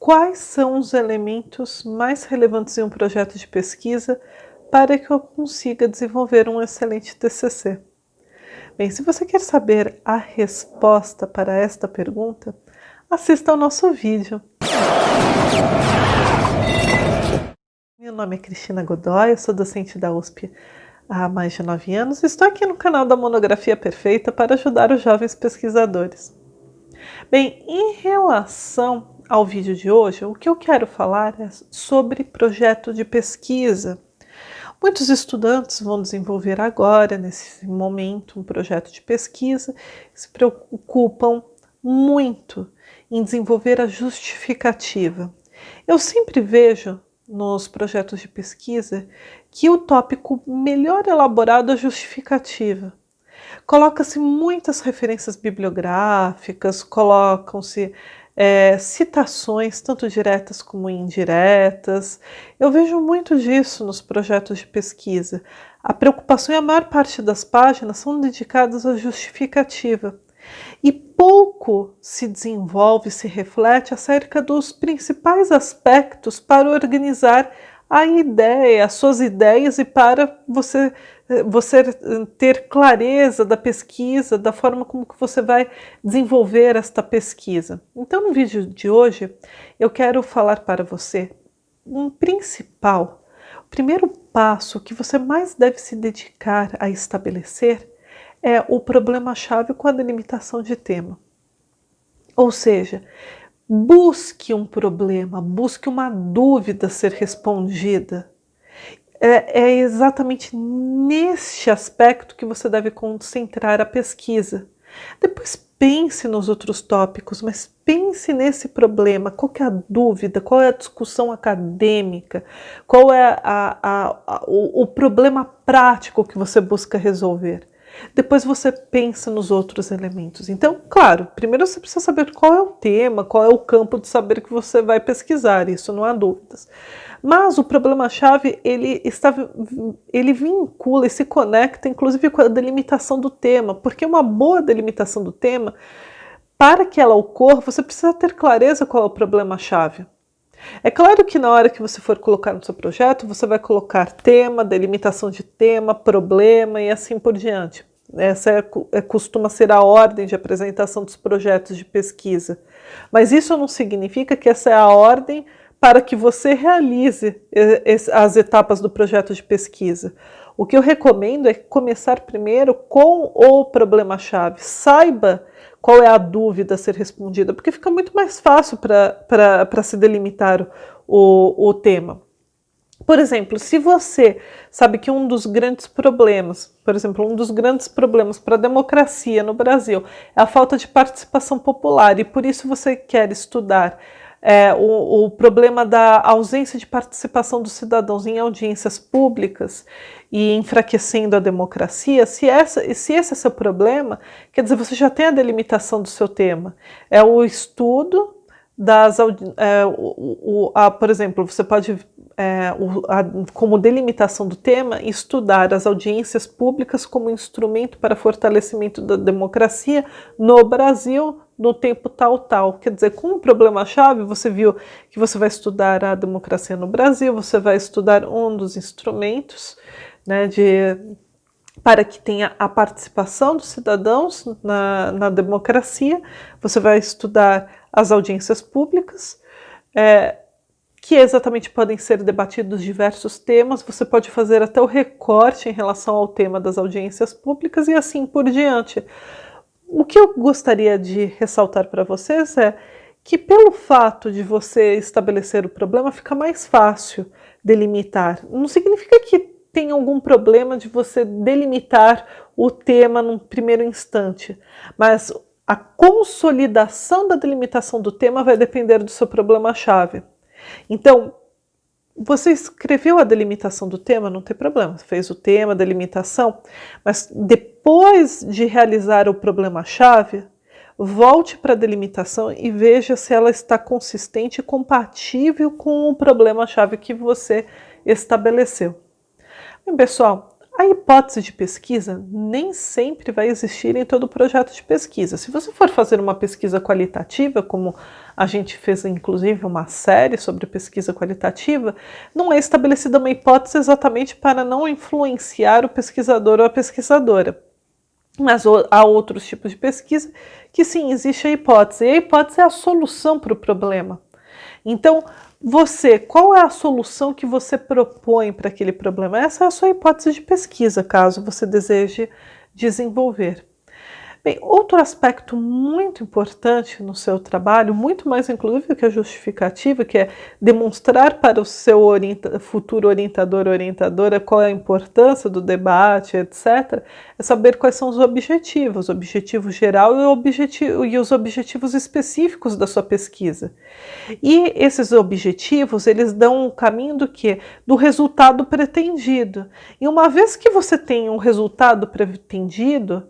Quais são os elementos mais relevantes em um projeto de pesquisa para que eu consiga desenvolver um excelente TCC? Bem, se você quer saber a resposta para esta pergunta, assista ao nosso vídeo. Meu nome é Cristina Godoy, eu sou docente da USP há mais de 9 anos e estou aqui no canal da Monografia Perfeita para ajudar os jovens pesquisadores. Bem, em relação ao vídeo de hoje, o que eu quero falar é sobre projeto de pesquisa. Muitos estudantes vão desenvolver agora, nesse momento, um projeto de pesquisa, se preocupam muito em desenvolver a justificativa. Eu sempre vejo nos projetos de pesquisa que o tópico melhor elaborado é a justificativa. Coloca-se muitas referências bibliográficas, colocam-se citações, tanto diretas como indiretas. Eu vejo muito disso nos projetos de pesquisa. A preocupação e a maior parte das páginas são dedicadas à justificativa. E pouco se desenvolve, se reflete acerca dos principais aspectos para organizar a ideia, as suas ideias e para você ter clareza da pesquisa, da forma como que você vai desenvolver esta pesquisa. Então, no vídeo de hoje, eu quero falar para você o primeiro passo que você mais deve se dedicar a estabelecer é o problema-chave com a delimitação de tema. Ou seja, busque um problema, busque uma dúvida ser respondida. É exatamente neste aspecto que você deve concentrar a pesquisa. Depois pense nos outros tópicos, mas pense nesse problema. Qual que é a dúvida? Qual é a discussão acadêmica? Qual é o problema prático que você busca resolver? Depois você pensa nos outros elementos. Então, claro, primeiro você precisa saber qual é o tema, qual é o campo de saber que você vai pesquisar, isso não há dúvidas. Mas o problema-chave, ele vincula e se conecta, inclusive, com a delimitação do tema, porque uma boa delimitação do tema, para que ela ocorra, você precisa ter clareza qual é o problema-chave. É claro que na hora que você for colocar no seu projeto, você vai colocar tema, delimitação de tema, problema e assim por diante. Essa costuma ser a ordem de apresentação dos projetos de pesquisa. Mas isso não significa que essa é a ordem para que você realize as etapas do projeto de pesquisa. O que eu recomendo é começar primeiro com o problema-chave. Saiba qual é a dúvida a ser respondida, porque fica muito mais fácil para se delimitar o tema. Por exemplo, se você sabe que um dos grandes problemas, para a democracia no Brasil é a falta de participação popular, e por isso você quer estudar o problema da ausência de participação dos cidadãos em audiências públicas e enfraquecendo a democracia, se esse é seu problema, quer dizer, você já tem a delimitação do seu tema. É o estudo por exemplo, você pode, como delimitação do tema, estudar as audiências públicas como instrumento para fortalecimento da democracia no Brasil no tempo tal. Quer dizer, com o problema-chave, você viu que você vai estudar a democracia no Brasil, você vai estudar um dos instrumentos, né, para que tenha a participação dos cidadãos na democracia, você vai estudar as audiências públicas, que exatamente podem ser debatidos diversos temas, você pode fazer até o recorte em relação ao tema das audiências públicas e assim por diante. O que eu gostaria de ressaltar para vocês é que pelo fato de você estabelecer o problema, fica mais fácil delimitar. Não significa que tem algum problema de você delimitar o tema num primeiro instante, mas a consolidação da delimitação do tema vai depender do seu problema-chave. Então, você escreveu a delimitação do tema, não tem problema, fez o tema, a delimitação, mas depois de realizar o problema-chave, volte para a delimitação e veja se ela está consistente e compatível com o problema-chave que você estabeleceu. Bem, pessoal, A hipótese de pesquisa nem sempre vai existir em todo projeto de pesquisa. Se você for fazer uma pesquisa qualitativa, como a gente fez inclusive uma série sobre pesquisa qualitativa, não é estabelecida uma hipótese exatamente para não influenciar o pesquisador ou a pesquisadora. Mas há outros tipos de pesquisa que sim, existe a hipótese. E a hipótese é a solução para o problema. Então, qual é a solução que você propõe para aquele problema? Essa é a sua hipótese de pesquisa, caso você deseje desenvolver. Bem, outro aspecto muito importante no seu trabalho, muito mais inclusive que a justificativa, que é demonstrar para o seu futuro orientador ou orientadora qual é a importância do debate, etc., é saber quais são os objetivos geral e os objetivos específicos da sua pesquisa. E esses objetivos, eles dão um caminho do quê? Do resultado pretendido. E uma vez que você tem um resultado pretendido,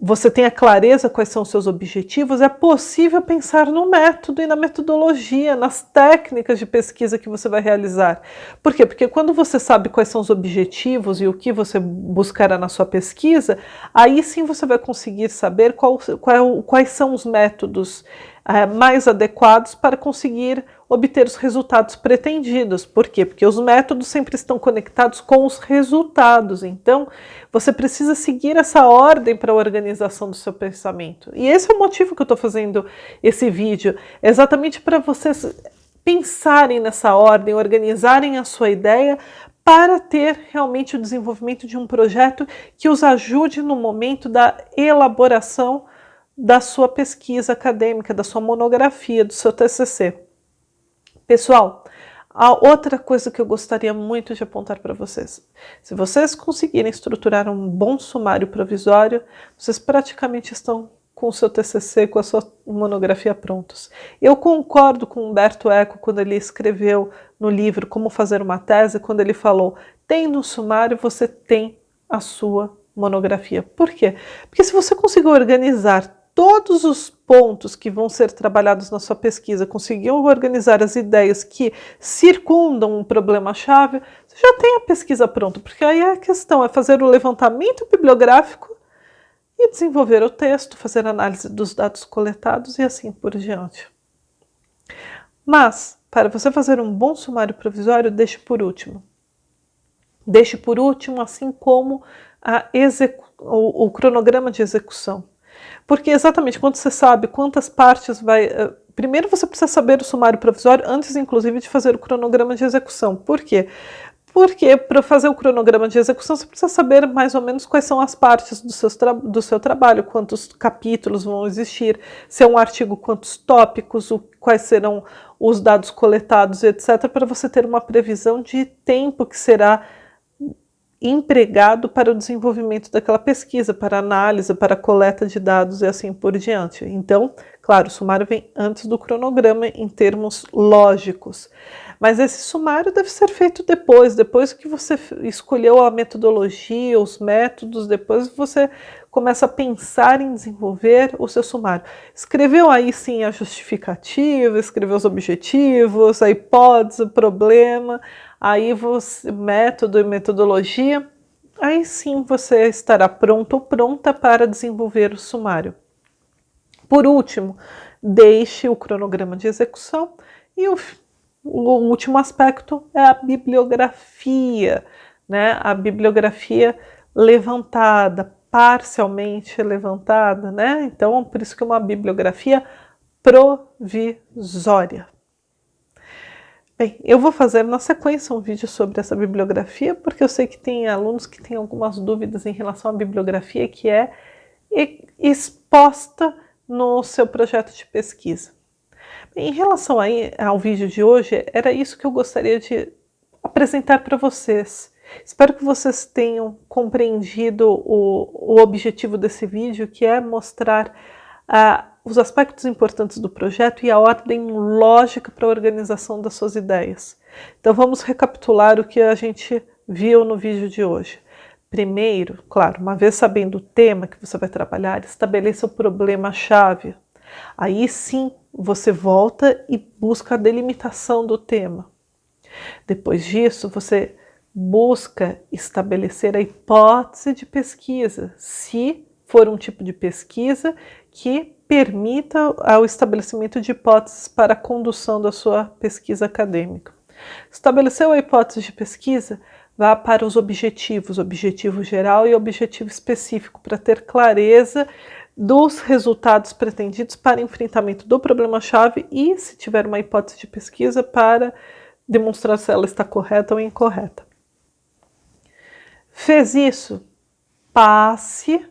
você tem a clareza quais são os seus objetivos, é possível pensar no método e na metodologia, nas técnicas de pesquisa que você vai realizar. Por quê? Porque quando você sabe quais são os objetivos e o que você buscará na sua pesquisa, aí sim você vai conseguir saber quais são os métodos mais adequados para conseguir obter os resultados pretendidos. Por quê? Porque os métodos sempre estão conectados com os resultados. Então, você precisa seguir essa ordem para a organização do seu pensamento. E esse é o motivo que eu estou fazendo esse vídeo, exatamente para vocês pensarem nessa ordem, organizarem a sua ideia para ter realmente o desenvolvimento de um projeto que os ajude no momento da elaboração da sua pesquisa acadêmica, da sua monografia, do seu TCC. Pessoal, a outra coisa que eu gostaria muito de apontar para vocês, se vocês conseguirem estruturar um bom sumário provisório, vocês praticamente estão com o seu TCC, com a sua monografia prontos. Eu concordo com Humberto Eco quando ele escreveu no livro Como Fazer uma Tese, quando ele falou, tem no sumário, você tem a sua monografia. Por quê? Porque se você conseguir organizar todos os pontos que vão ser trabalhados na sua pesquisa, conseguir organizar as ideias que circundam um problema-chave, você já tem a pesquisa pronta, porque aí a questão é fazer o levantamento bibliográfico e desenvolver o texto, fazer análise dos dados coletados e assim por diante. Mas, para você fazer um bom sumário provisório, deixe por último. Deixe por último, assim como o cronograma de execução. Porque exatamente quando você sabe quantas partes vai... Primeiro você precisa saber o sumário provisório antes, inclusive, de fazer o cronograma de execução. Por quê? Porque para fazer o cronograma de execução você precisa saber mais ou menos quais são as partes do seu trabalho, quantos capítulos vão existir, se é um artigo, quantos tópicos, quais serão os dados coletados, etc., para você ter uma previsão de tempo que será empregado para o desenvolvimento daquela pesquisa, para análise, para coleta de dados e assim por diante. Então, claro, o sumário vem antes do cronograma em termos lógicos, mas esse sumário deve ser feito depois que você escolheu a metodologia, os métodos, depois você começa a pensar em desenvolver o seu sumário. Escreveu aí sim a justificativa, escreveu os objetivos, a hipótese, o problema, aí você, método e metodologia, aí sim você estará pronto ou pronta para desenvolver o sumário. Por último, deixe o cronograma de execução e o último aspecto é a bibliografia, né? A bibliografia levantada, parcialmente levantada, né? Então, por isso que é uma bibliografia provisória. Bem, eu vou fazer na sequência um vídeo sobre essa bibliografia, porque eu sei que tem alunos que têm algumas dúvidas em relação à bibliografia que é exposta no seu projeto de pesquisa. Bem, em relação ao vídeo de hoje, era isso que eu gostaria de apresentar para vocês. Espero que vocês tenham compreendido o objetivo desse vídeo, que é mostrar os aspectos importantes do projeto e a ordem lógica para a organização das suas ideias. Então vamos recapitular o que a gente viu no vídeo de hoje. Primeiro, claro, uma vez sabendo o tema que você vai trabalhar, estabeleça o problema-chave. Aí sim você volta e busca a delimitação do tema. Depois disso, você busca estabelecer a hipótese de pesquisa, se for um tipo de pesquisa que permita o estabelecimento de hipóteses para a condução da sua pesquisa acadêmica. Estabeleceu a hipótese de pesquisa, vá para os objetivos, objetivo geral e objetivo específico, para ter clareza dos resultados pretendidos para enfrentamento do problema-chave e, se tiver uma hipótese de pesquisa, para demonstrar se ela está correta ou incorreta. Fez isso? Passe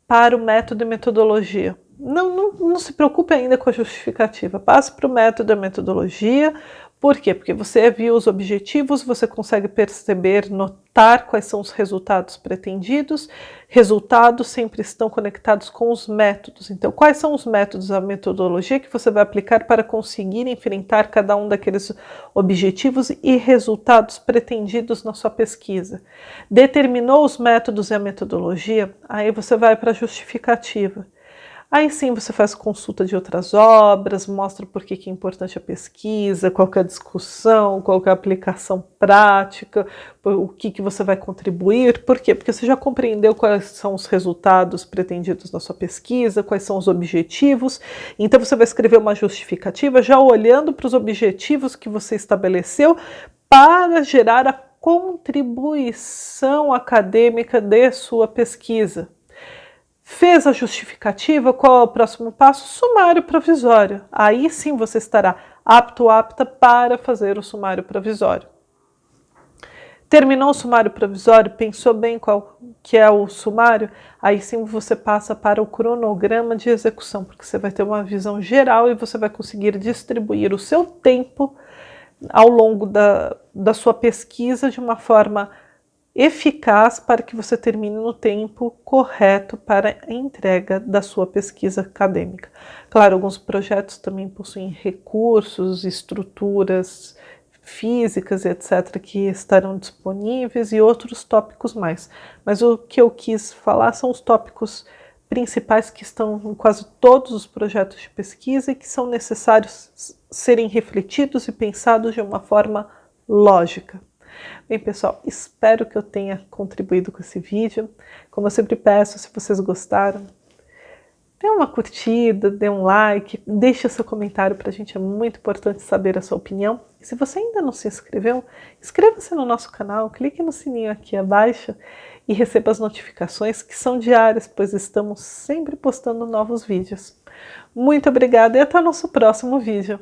para o método e metodologia. Não se preocupe ainda com a justificativa. Passe para o método e a metodologia. Por quê? Porque você viu os objetivos, você consegue perceber, notar quais são os resultados pretendidos. Resultados sempre estão conectados com os métodos. Então, quais são os métodos, a metodologia que você vai aplicar para conseguir enfrentar cada um daqueles objetivos e resultados pretendidos na sua pesquisa? Determinou os métodos e a metodologia? Aí você vai para a justificativa. Aí sim você faz consulta de outras obras, mostra por que é importante a pesquisa, qual que é a discussão, qual que é a aplicação prática, o que você vai contribuir. Por quê? Porque você já compreendeu quais são os resultados pretendidos na sua pesquisa, quais são os objetivos. Então você vai escrever uma justificativa já olhando para os objetivos que você estabeleceu para gerar a contribuição acadêmica de sua pesquisa. Fez a justificativa, qual é o próximo passo? Sumário provisório. Aí sim você estará apto ou apta para fazer o sumário provisório. Terminou o sumário provisório, pensou bem qual que é o sumário, aí sim você passa para o cronograma de execução, porque você vai ter uma visão geral e você vai conseguir distribuir o seu tempo ao longo da sua pesquisa de uma forma eficaz para que você termine no tempo correto para a entrega da sua pesquisa acadêmica. Claro, alguns projetos também possuem recursos, estruturas físicas, etc., que estarão disponíveis e outros tópicos mais. Mas o que eu quis falar são os tópicos principais que estão em quase todos os projetos de pesquisa e que são necessários serem refletidos e pensados de uma forma lógica. Bem, pessoal, espero que eu tenha contribuído com esse vídeo. Como eu sempre peço, se vocês gostaram, dê uma curtida, dê um like, deixe o seu comentário para a gente, é muito importante saber a sua opinião. E se você ainda não se inscreveu, inscreva-se no nosso canal, clique no sininho aqui abaixo e receba as notificações que são diárias, pois estamos sempre postando novos vídeos. Muito obrigada e até o nosso próximo vídeo.